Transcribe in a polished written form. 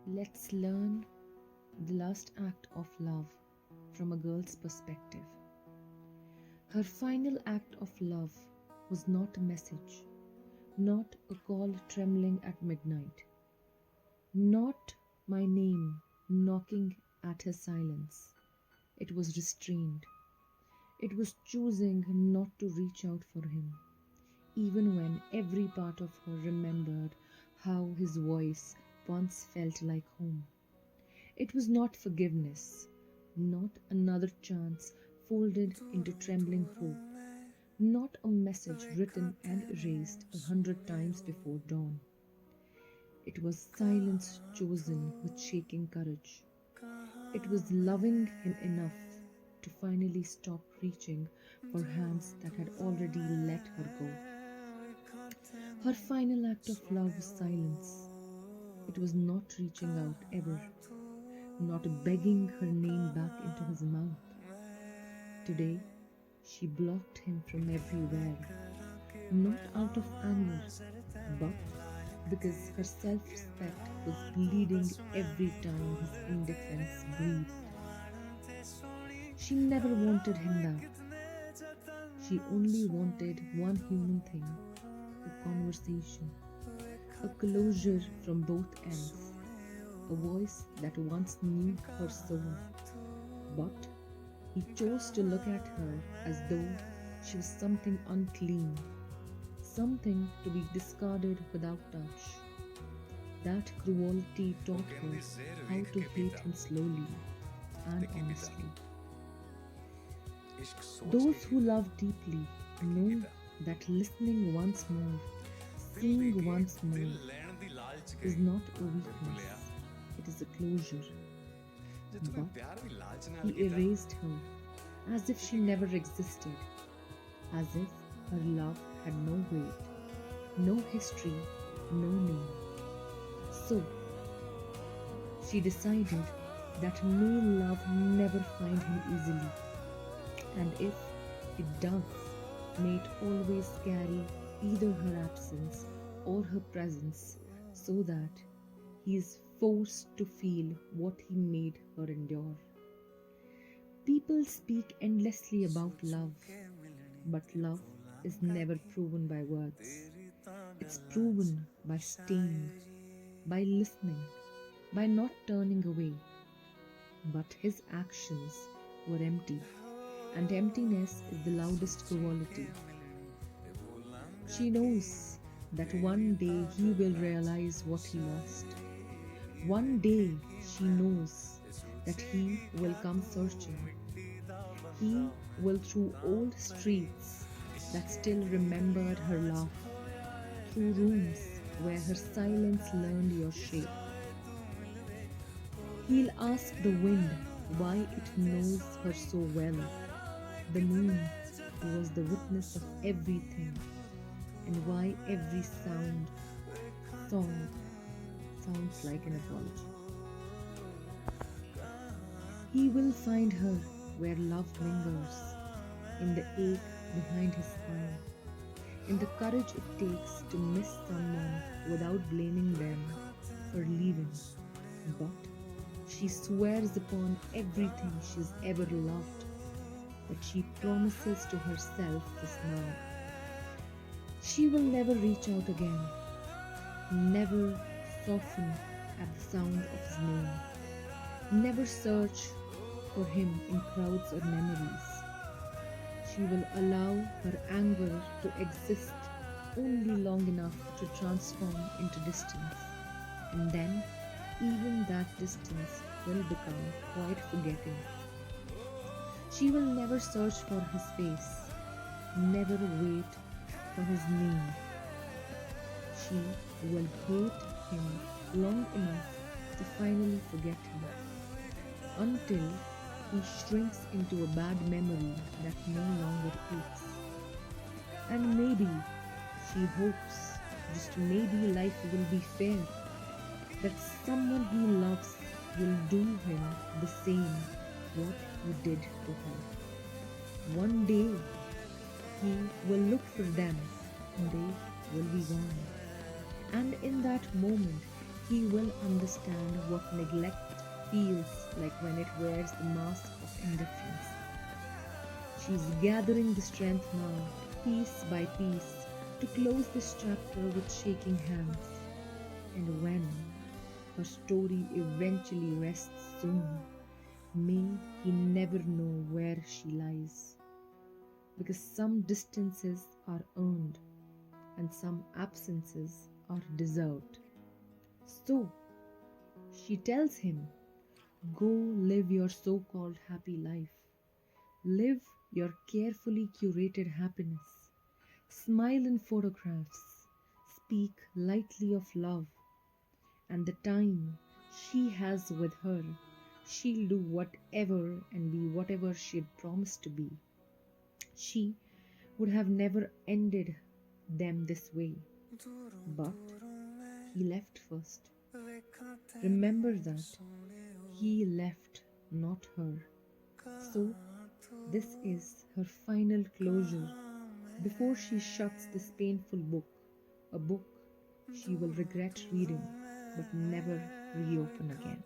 Let's learn the last act of love from a girl's perspective. Her final act of love was not a message, not a call trembling at midnight, not my name knocking at her silence. It was restrained. It was choosing not to reach out for him, even when every part of her remembered how his voice once felt like home. It was not forgiveness, not another chance folded into trembling hope, not a message written and erased 100 times before dawn. It was silence chosen with shaking courage. It was loving him enough to finally stop reaching for hands that had already let her go. Her final act of love was silence. It was not reaching out ever, not begging her name back into his mouth. Today, she blocked him from everywhere, not out of anger, but because her self respect was bleeding every time his indifference breathed. She never wanted him back. She only wanted one human thing: a conversation, a closure from both ends, a voice that once knew her soul. But he chose to look at her as though she was something unclean, something to be discarded without touch. That cruelty taught her how to hate him slowly and honestly. Those who love deeply know that listening once more, seeing once more, is not a weakness, it is a closure. But he erased her as if she never existed, as if her love had no weight, no history, no name. So she decided that may love never find him easily, and if it does, may it always carry either her absence or her presence, so that he is forced to feel what he made her endure. People speak endlessly about love, but love is never proven by words. It's proven by staying, by listening, by not turning away. But his actions were empty, and emptiness is the loudest cruelty. She knows that one day he will realize what he lost. One day she knows that he will come searching. He will through old streets that still remembered her laugh, through rooms where her silence learned your shape. He'll ask the wind why it knows her so well, the moon who was the witness of everything, and why every song sounds like an apology. He will find her where love lingers, in the ache behind his smile, in the courage it takes to miss someone without blaming them for leaving. But she swears upon everything she's ever loved that she promises to herself this now. She will never reach out again, never soften at the sound of his name, never search for him in crowds or memories. She will allow her anger to exist only long enough to transform into distance, and then even that distance will become quite forgetting. She will never search for his face, never wait for his name. She will hate him long enough to finally forget him, until he shrinks into a bad memory that no longer aches. And maybe she hopes, just maybe, life will be fair, that someone he loves will do him the same what you did to her. One day he will look for them and they will be gone. And in that moment, he will understand what neglect feels like when it wears the mask of indifference. She's gathering the strength now, piece by piece, to close this chapter with shaking hands. And when her story eventually rests soon, may he never know where she lies. Because some distances are earned and some absences are deserved. So she tells him, go live your so called happy life. Live your carefully curated happiness. Smile in photographs. Speak lightly of love. And the time she has with her, she'll do whatever and be whatever she'd promised to be. She would have never ended them this way. But he left first. Remember that. He left, not her. So, this is her final closure before she shuts this painful book, a book she will regret reading but never reopen again.